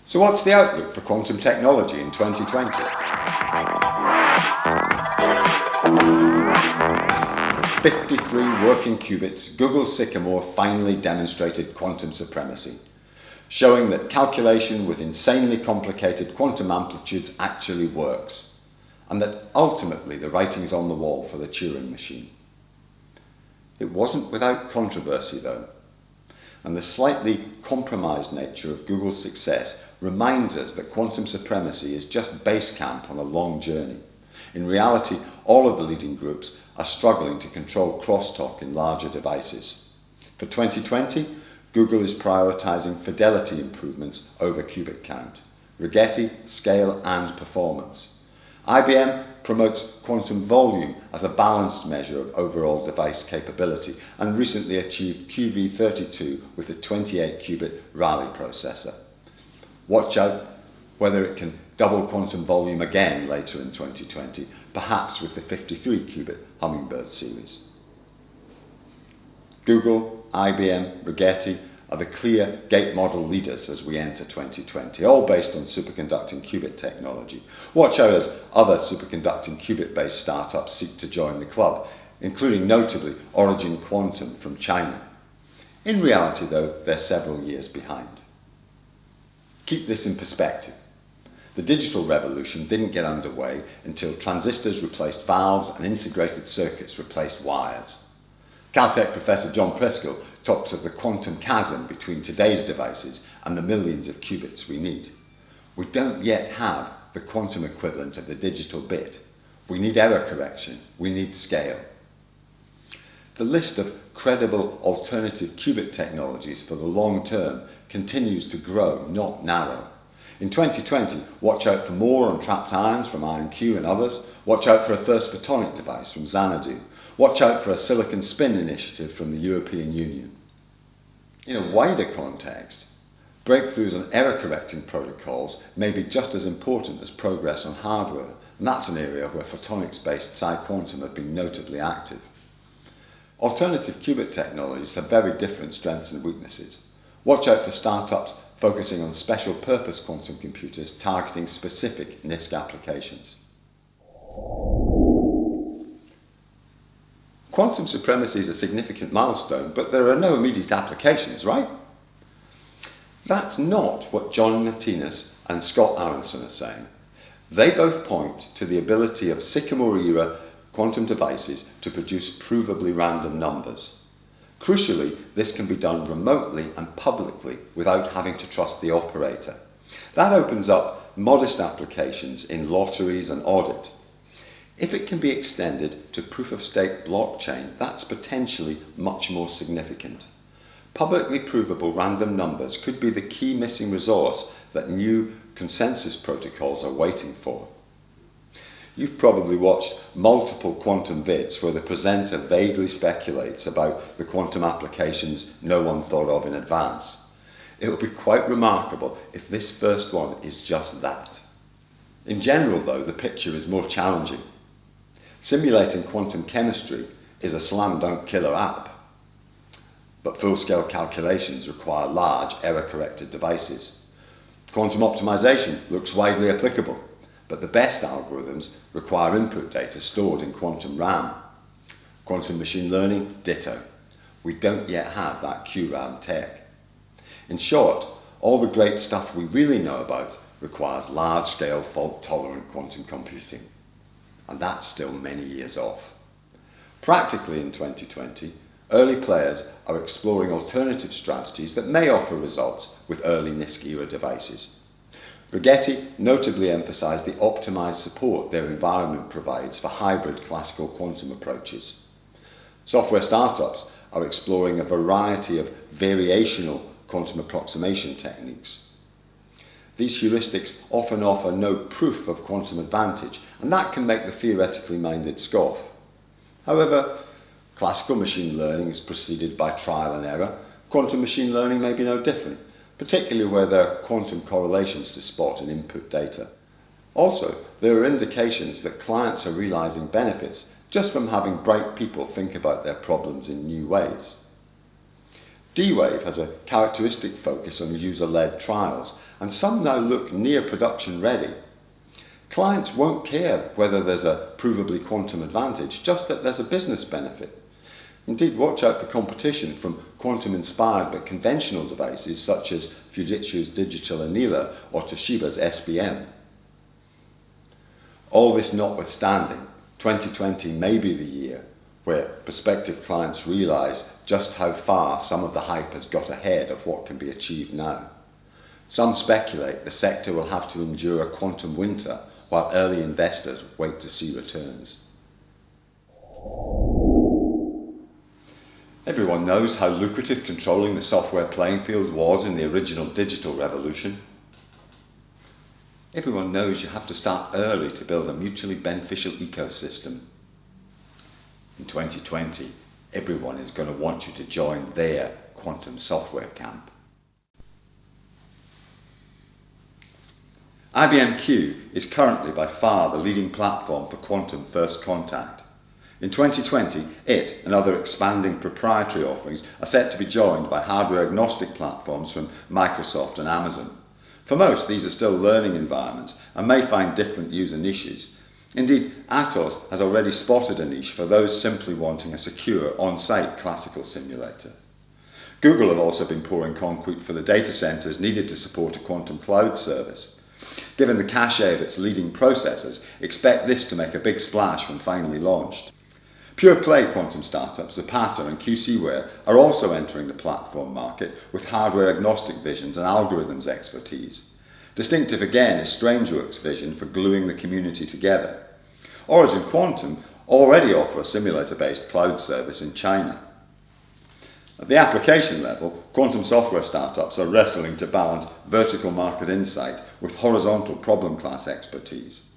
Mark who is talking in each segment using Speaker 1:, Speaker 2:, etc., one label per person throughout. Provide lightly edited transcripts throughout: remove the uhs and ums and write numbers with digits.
Speaker 1: So what's the outlook for quantum technology in 2020? With 53 working qubits, Google's Sycamore finally demonstrated quantum supremacy, showing that calculation with insanely complicated quantum amplitudes actually works, and that ultimately the writing's on the wall for the Turing machine. It wasn't without controversy though, and the slightly compromised nature of Google's success reminds us that quantum supremacy is just base camp on a long journey. In reality, all of the leading groups are struggling to control crosstalk in larger devices. For 2020, Google is prioritizing fidelity improvements over qubit count, Rigetti, scale and performance. IBM promotes quantum volume as a balanced measure of overall device capability and recently achieved QV32 with a 28-qubit Raleigh processor. Watch out whether it can double quantum volume again later in 2020, perhaps with the 53-qubit Hummingbird series. Google, IBM, Rigetti are the clear gate model leaders as we enter 2020, all based on superconducting qubit technology. Watch out as other superconducting qubit-based startups seek to join the club, including notably Origin Quantum from China. In reality, though, they're several years behind. Keep this in perspective. The digital revolution didn't get underway until transistors replaced valves and integrated circuits replaced wires. Caltech Professor John Prisco talks of the quantum chasm between today's devices and the millions of qubits we need. We don't yet have the quantum equivalent of the digital bit. We need error correction. We need scale. The list of credible alternative qubit technologies for the long term continues to grow, not narrow. In 2020, watch out for more on trapped ions from IonQ and others. Watch out for a first photonic device from Xanadu. Watch out for a silicon spin initiative from the European Union. In a wider context, breakthroughs on error-correcting protocols may be just as important as progress on hardware, and that's an area where photonics-based psi-quantum have been notably active. Alternative qubit technologies have very different strengths and weaknesses. Watch out for startups focusing on special-purpose quantum computers targeting specific NISQ applications. Quantum supremacy is a significant milestone, but there are no immediate applications, right? That's not what John Martinez and Scott Aronson are saying. They both point to the ability of Sycamore-era quantum devices to produce provably random numbers. Crucially, this can be done remotely and publicly without having to trust the operator. That opens up modest applications in lotteries and audit. If it can be extended to proof-of-stake blockchain, that's potentially much more significant. Publicly provable random numbers could be the key missing resource that new consensus protocols are waiting for. You've probably watched multiple quantum vids where the presenter vaguely speculates about the quantum applications no one thought of in advance. It would be quite remarkable if this first one is just that. In general, though, the picture is more challenging. Simulating quantum chemistry is a slam-dunk killer app, but full-scale calculations require large error-corrected devices. Quantum optimization looks widely applicable, but the best algorithms require input data stored in quantum RAM. Quantum machine learning, ditto. We don't yet have that QRAM tech. In short, all the great stuff we really know about requires large-scale fault-tolerant quantum computing. And that's still many years off. Practically in 2020, early players are exploring alternative strategies that may offer results with early NISQ-era devices. Rigetti notably emphasized the optimized support their environment provides for hybrid classical quantum approaches. Software startups are exploring a variety of variational quantum approximation techniques. These heuristics often offer no proof of quantum advantage, and that can make the theoretically minded scoff. However, classical machine learning is preceded by trial and error. Quantum machine learning may be no different, particularly where there are quantum correlations to spot in input data. Also, there are indications that clients are realizing benefits just from having bright people think about their problems in new ways. D-Wave has a characteristic focus on user-led trials, and some now look near production ready. Clients won't care whether there's a provably quantum advantage, just that there's a business benefit. Indeed, watch out for competition from quantum-inspired but conventional devices such as Fujitsu's Digital Annealer or Toshiba's SBM. All this notwithstanding, 2020 may be the year where prospective clients realise just how far some of the hype has got ahead of what can be achieved now. Some speculate the sector will have to endure a quantum winter while early investors wait to see returns. Everyone knows how lucrative controlling the software playing field was in the original digital revolution. Everyone knows you have to start early to build a mutually beneficial ecosystem. In 2020, everyone is going to want you to join their quantum software camp. IBM Q is currently by far the leading platform for quantum first contact. In 2020, it and other expanding proprietary offerings are set to be joined by hardware-agnostic platforms from Microsoft and Amazon. For most, these are still learning environments and may find different user niches. Indeed, Atos has already spotted a niche for those simply wanting a secure, on-site classical simulator. Google have also been pouring concrete for the data centers needed to support a quantum cloud service. Given the cache of its leading processors, expect this to make a big splash when finally launched. Pure-play quantum startups Zapata and QCware are also entering the platform market with hardware-agnostic visions and algorithms expertise. Distinctive again is Strangeworks' vision for gluing the community together. Origin Quantum already offer a simulator-based cloud service in China. At the application level, quantum software startups are wrestling to balance vertical market insight with horizontal problem class expertise.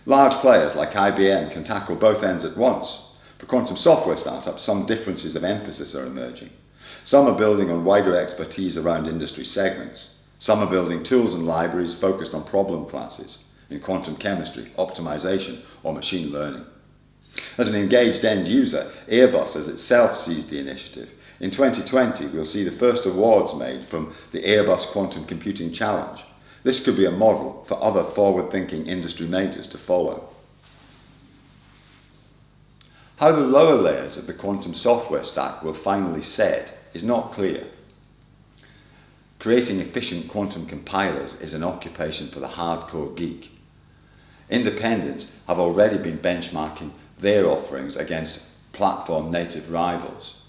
Speaker 1: Large players like IBM can tackle both ends at once. For quantum software startups, some differences of emphasis are emerging. Some are building on wider expertise around industry segments. Some are building tools and libraries focused on problem classes in quantum chemistry, optimization, or machine learning. As an engaged end user, Airbus has itself seized the initiative. In 2020, we'll see the first awards made from the Airbus Quantum Computing Challenge. This could be a model for other forward-thinking industry majors to follow. How the lower layers of the quantum software stack will finally set is not clear. Creating efficient quantum compilers is an occupation for the hardcore geek. Independents have already been benchmarking their offerings against platform-native rivals.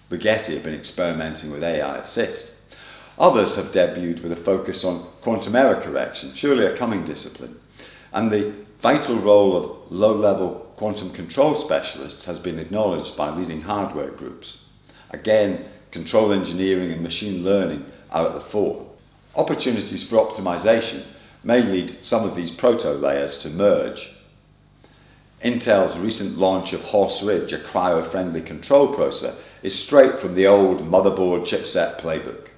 Speaker 1: Rigetti have been experimenting with AI Assist. Others have debuted with a focus on quantum error correction, surely a coming discipline. And the vital role of low-level quantum control specialists has been acknowledged by leading hardware groups. Again, control engineering and machine learning are at the fore. Opportunities for optimization may lead some of these proto-layers to merge. Intel's recent launch of Horse Ridge, a cryo-friendly control processor, is straight from the old motherboard chipset playbook.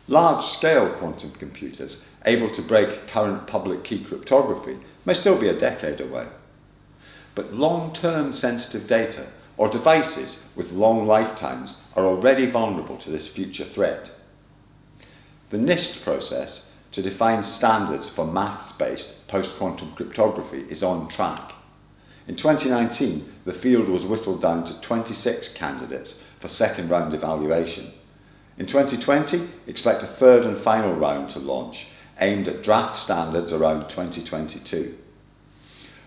Speaker 1: Large-scale quantum computers able to break current public key cryptography may still be a decade away. But long-term sensitive data or devices with long lifetimes are already vulnerable to this future threat. The NIST process to define standards for maths-based post-quantum cryptography is on track. In 2019, the field was whittled down to 26 candidates for second-round evaluation. In 2020, expect a third and final round to launch, aimed at draft standards around 2022.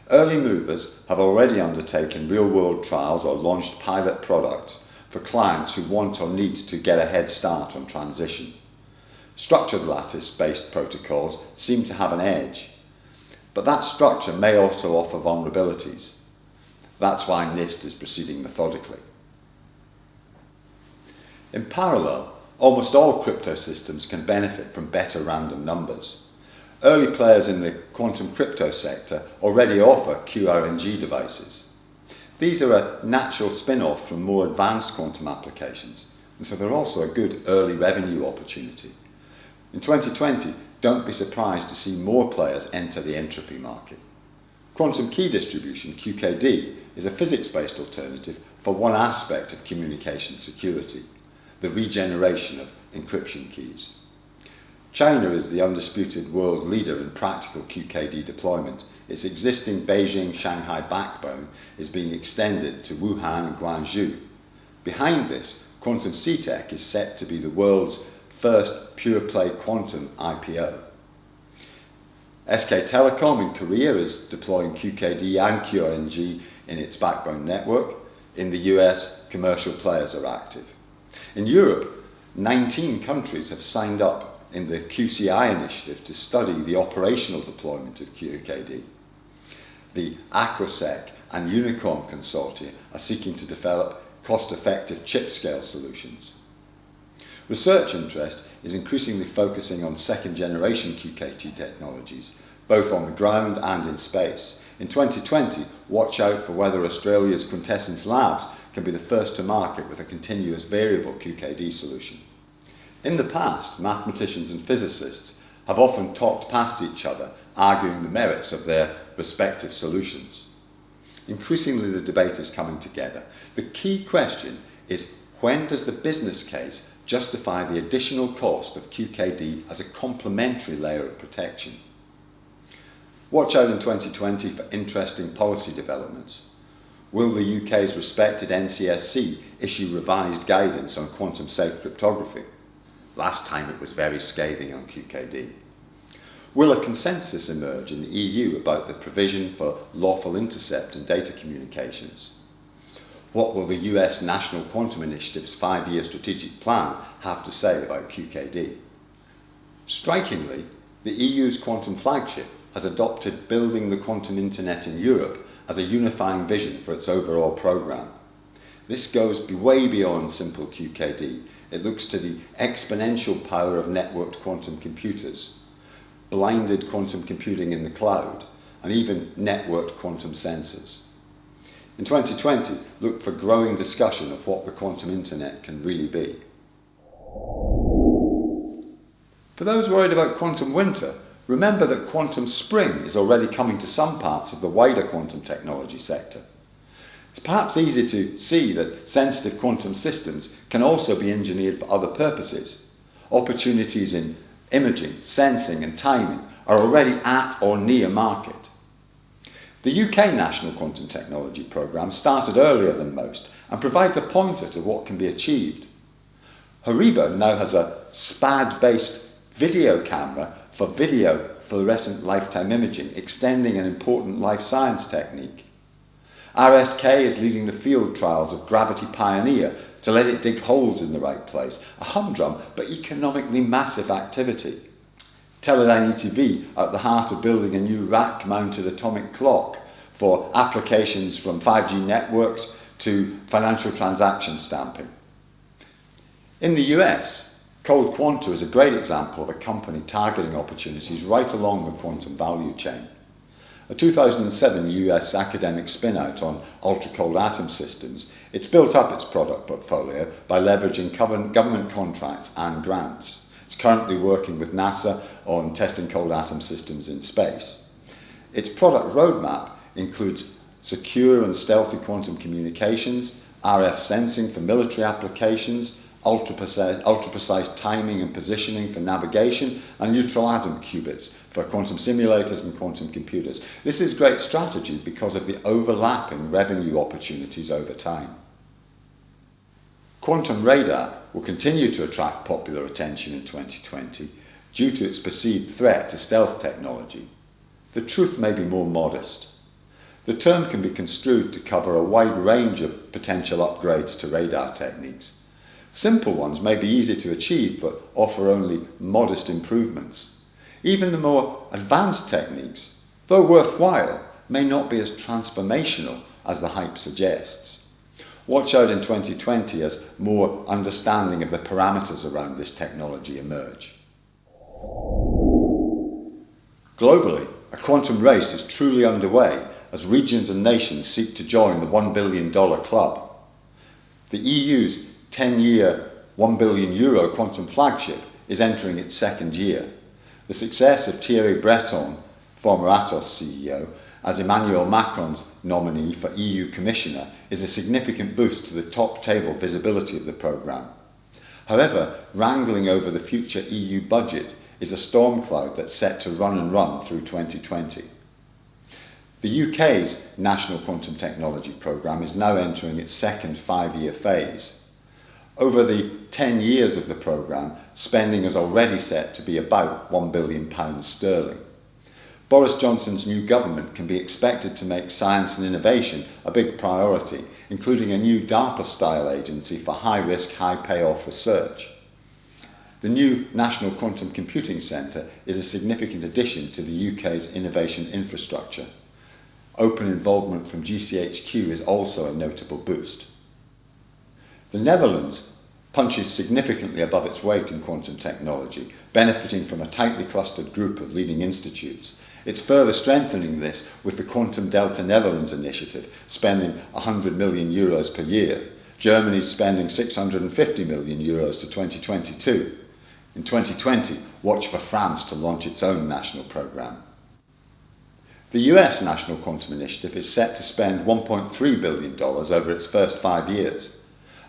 Speaker 1: Early movers have already undertaken real-world trials or launched pilot products for clients who want or need to get a head start on transition. Structured lattice-based protocols seem to have an edge, but that structure may also offer vulnerabilities. That's why NIST is proceeding methodically. In parallel, almost all crypto systems can benefit from better random numbers. Early players in the quantum crypto sector already offer QRNG devices. These are a natural spin-off from more advanced quantum applications, and so they're also a good early revenue opportunity. In 2020, don't be surprised to see more players enter the entropy market. Quantum key distribution, QKD, is a physics-based alternative for one aspect of communication security. the regeneration of encryption keys. China is the undisputed world leader in practical QKD deployment. Its existing Beijing-Shanghai backbone is being extended to Wuhan and Guangzhou. Behind this, Quantum C-Tech is set to be the world's first pure-play quantum IPO. SK Telecom in Korea is deploying QKD and QRNG in its backbone network. In the US, commercial players are active. In Europe, 19 countries have signed up in the QCI initiative to study the operational deployment of QKD. The Aquasec and Unicorn consortia are seeking to develop cost-effective chip-scale solutions. Research interest is increasingly focusing on second-generation QKD technologies, both on the ground and in space. In 2020, watch out for whether Australia's Quintessence Labs can be the first to market with a continuous variable QKD solution. In the past, mathematicians and physicists have often talked past each other, arguing the merits of their respective solutions. Increasingly, the debate is coming together. The key question is, when does the business case justify the additional cost of QKD as a complementary layer of protection? Watch out in 2020 for interesting policy developments. Will the UK's respected NCSC issue revised guidance on quantum-safe cryptography? Last time it was very scathing on QKD. Will a consensus emerge in the EU about the provision for lawful intercept and data communications? What will the US National Quantum Initiative's 5-year strategic plan have to say about QKD? Strikingly, the EU's quantum flagship has adopted building the quantum internet in Europe as a unifying vision for its overall programme. This goes way beyond simple QKD. It looks to the exponential power of networked quantum computers, blinded quantum computing in the cloud, and even networked quantum sensors. In 2020, look for growing discussion of what the quantum internet can really be. For those worried about quantum winter, remember that quantum spring is already coming to some parts of the wider quantum technology sector. It's perhaps easy to see that sensitive quantum systems can also be engineered for other purposes. Opportunities in imaging, sensing and timing are already at or near market. The UK National Quantum Technology Programme started earlier than most and provides a pointer to what can be achieved. Hariba now has a SPAD-based video camera for video fluorescent lifetime imaging, extending an important life science technique. RSK is leading the field trials of Gravity Pioneer to let it dig holes in the right place, a humdrum but economically massive activity. Teledyne ETV are at the heart of building a new rack-mounted atomic clock for applications from 5G networks to financial transaction stamping. In the US, Cold Quanta is a great example of a company targeting opportunities right along the quantum value chain. A 2007 US academic spin-out on ultra-cold atom systems, it's built up its product portfolio by leveraging government contracts and grants. It's currently working with NASA on testing cold atom systems in space. Its product roadmap includes secure and stealthy quantum communications, RF sensing for military applications, ultra-precise timing and positioning for navigation, and neutral atom qubits for quantum simulators and quantum computers. This is great strategy because of the overlapping revenue opportunities over time. Quantum radar will continue to attract popular attention in 2020 due to its perceived threat to stealth technology. The truth may be more modest. The term can be construed to cover a wide range of potential upgrades to radar techniques. Simple ones may be easy to achieve but offer only modest improvements. Even the more advanced techniques, though worthwhile, may not be as transformational as the hype suggests. Watch out in 2020 as more understanding of the parameters around this technology emerge. Globally, a quantum race is truly underway as regions and nations seek to join the $1 billion club. The EU's 10-year, €1 billion quantum flagship is entering its second year. The success of Thierry Breton, former Atos CEO, as Emmanuel Macron's nominee for EU Commissioner is a significant boost to the top-table visibility of the programme. However, wrangling over the future EU budget is a storm cloud that's set to run and run through 2020. The UK's National Quantum Technology Programme is now entering its second 5-year phase. Over the 10 years of the programme, spending is already set to be about £1 billion sterling. Boris Johnson's new government can be expected to make science and innovation a big priority, including a new DARPA-style agency for high-risk, high-payoff research. The new National Quantum Computing Centre is a significant addition to the UK's innovation infrastructure. Open involvement from GCHQ is also a notable boost. The Netherlands punches significantly above its weight in quantum technology, benefiting from a tightly clustered group of leading institutes. It's further strengthening this with the Quantum Delta Netherlands initiative, spending €100 million per year. Germany's spending €650 million to 2022. In 2020, watch for France to launch its own national programme. The US National Quantum Initiative is set to spend $1.3 billion over its first 5 years.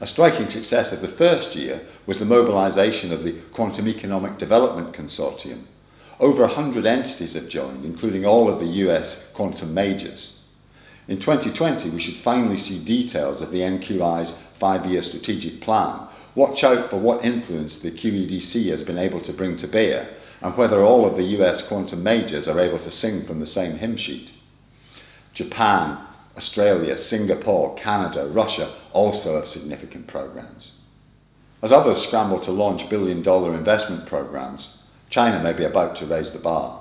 Speaker 1: A striking success of the first year was the mobilisation of the Quantum Economic Development Consortium. Over 100 entities have joined, including all of the US quantum majors. In 2020, we should finally see details of the NQI's 5-year strategic plan. Watch out for what influence the QEDC has been able to bring to bear, and whether all of the US quantum majors are able to sing from the same hymn sheet. Japan, Australia, Singapore, Canada, Russia also have significant programs. As others scramble to launch billion-dollar investment programs, China may be about to raise the bar.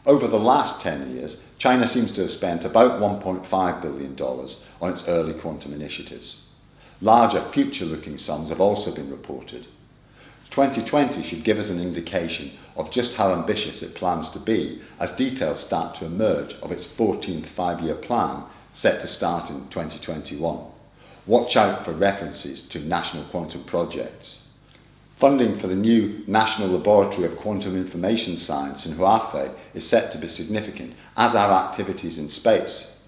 Speaker 1: Over the last 10 years, China seems to have spent about $1.5 billion on its early quantum initiatives. Larger future-looking sums have also been reported. 2020 should give us an indication of just how ambitious it plans to be as details start to emerge of its 14th 5-year plan set to start in 2021. Watch out for references to national quantum projects. Funding for the new National Laboratory of Quantum Information Science in Huafei is set to be significant, as are activities in space.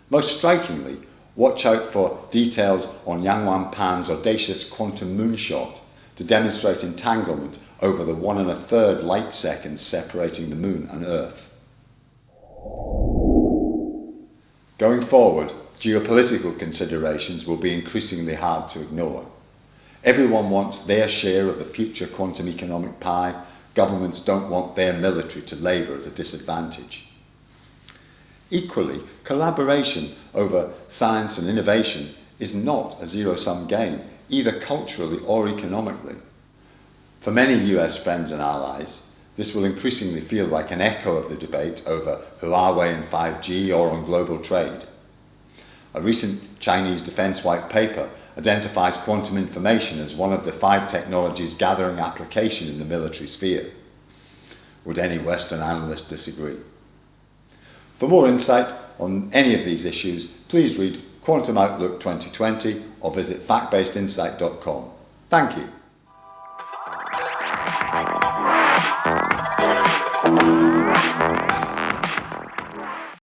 Speaker 1: Most strikingly, watch out for details on Yang Wanpan's audacious quantum moonshot to demonstrate entanglement over the 1 1/3 light seconds separating the Moon and Earth. Going forward, geopolitical considerations will be increasingly hard to ignore. Everyone wants their share of the future quantum economic pie. Governments don't want their military to labour at a disadvantage. Equally, collaboration over science and innovation is not a zero-sum game, either culturally or economically. For many US friends and allies, this will increasingly feel like an echo of the debate over Huawei and 5G or on global trade. A recent Chinese defence white paper identifies quantum information as one of the 5 technologies gathering application in the military sphere. Would any Western analyst disagree? For more insight on any of these issues, please read Quantum Outlook 2020 or visit factbasedinsight.com. Thank you.